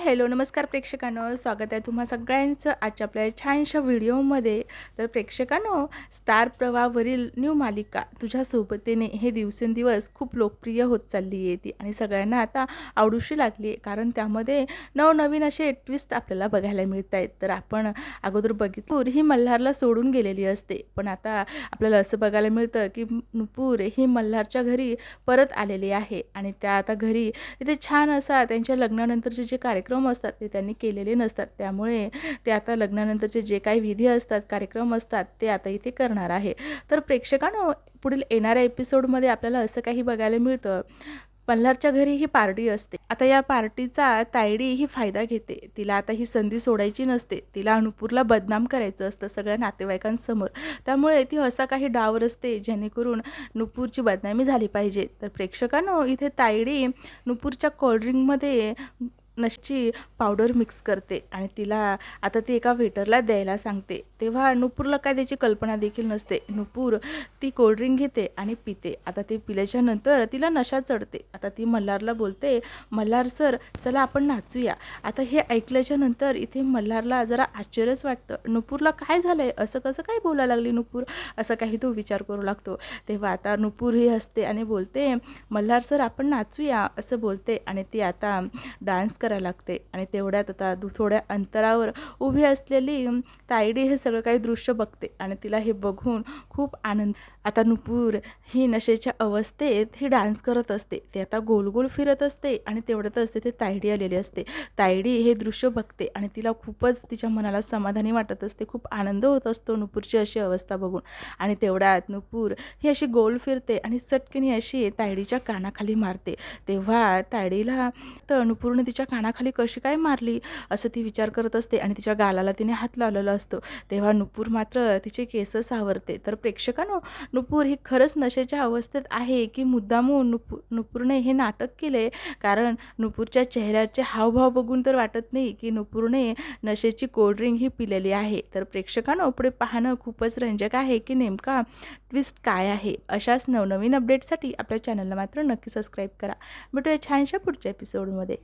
Hello नमस्कार प्रेक्षकांनो, स्वागत आहे तुम्हा सगळ्यांचं आजच्या आपल्या छानशा व्हिडिओमध्ये। तर प्रेक्षकांनो, स्टार प्रवाहावरील न्यू मालिका तुझ्या सोबतीने हे दिवसेंदिवस खूप लोकप्रिय होत चालली आहे ती आणि सगळ्यांना आता आवडूशी लागली आहे, कारण त्यामध्ये नवनवीन असे ट्विस्ट आपल्याला बघायला मिळत आहेत। तर आपण अगोदर बघितलं ही मल्हारला सोडून गेलेली असते, पण आता आपल्याला असं बघायला मिळतं की नुपूर ही मल्हारच्या घरी परत आलेली आहे आणि त्या आता घरी इथे छान असा त्यांच्या लग्नानंतरचे जे कार्यक्रम असतात ते त्यांनी केलेले नसतात, त्यामुळे ते आता लग्नानंतरचे जे काही विधी असतात, कार्यक्रम असतात ते आता इथे करणार आहे। तर प्रेक्षकांनो, पुढील येणाऱ्या एपिसोडमध्ये आपल्याला असं काही बघायला मिळतं, मल्हारच्या घरी ही पार्टी असते। आता या पार्टीचा तायडी ही फायदा घेते, तिला आता ही संधी सोडायची नसते, तिला नुपूरला बदनाम करायचं असतं सगळ्या नातेवाईकांसमोर, त्यामुळे ती असा काही डाव रचते जेणेकरून नुपूरची बदनामी झाली पाहिजे। तर प्रेक्षकांनो, इथे तायडी नुपूरच्या कोल्ड्रिंकमध्ये नशेची पावडर मिक्स करते आणि तिला आता ती एका वेटरला द्यायला सांगते, तेव्हा नुपूरला काय त्याची कल्पना देखील नसते। नुपूर ती कोल्ड्रिंक घेते आणि पिते। आता ते पिल्याच्या नंतर तिला नशा चढते। आता ती मल्हारला बोलते, मल्हार सर चला आपण नाचूया। आता हे ऐकल्याच्या नंतर इथे मल्हारला जरा आश्चर्यच वाटतं, नुपूरला काय झालंय, असं कसं काय बोलायला लागली नुपूर, असं काही तो विचार करू लागतो। तेव्हा आता नुपूर ही हसते आणि बोलते, मल्हार सर आपण नाचूया असं बोलते आणि ती आता डान्स करायला लागते आणि तेवढ्यात आता थोड्या अंतरावर उभी असलेली तायडी हे सगळं काही दृश्य बघते आणि तिला हे बघून खूप आनंद। आता नुपूर ही नशेच्या अवस्थेत ही डान्स करत असते, ते आता गोल गोल फिरत असते आणि तेवढ्यातच तिथे तायडी आलेली असते। तायडी हे दृश्य बघते आणि तिला खूपच तिच्या मनाला समाधानी वाटत असते, खूप आनंद होत असतो नुपूरची अशी अवस्था बघून। आणि तेवढ्यात नुपूर ही अशी गोल फिरते आणि चटकनी अशी तायडीच्या कानाखाली मारते। तेव्हा तायडीला तर नुपूरने तिच्या कानाखाली कशी काय मारली असं ती विचार करत असते आणि तिच्या गालाला तिने हात लावलेला असतो। तेव्हा नुपूर मात्र तिचे केस सावरते। तर प्रेक्षकांनो, नुपूर ही खरंच नशेच्या अवस्थेत आहे की मुद्दामून नुपूरने हे नाटक केले, कारण नुपूरच्या चेहऱ्याचे हावभाव बघून तर वाटत नाही की नुपूरने नशेची कोल्ड्रिंक ही पिलेली आहे। तर प्रेक्षकांनो, पुढे पाहणं खूपच रंजक आहे की नेमका ट्विस्ट काय आहे। अशाच नवनवीन अपडेटसाठी आपल्या चॅनलला मात्र नक्की सबस्क्राईब करा। भेटूया छानशा पुढच्या एपिसोडमध्ये।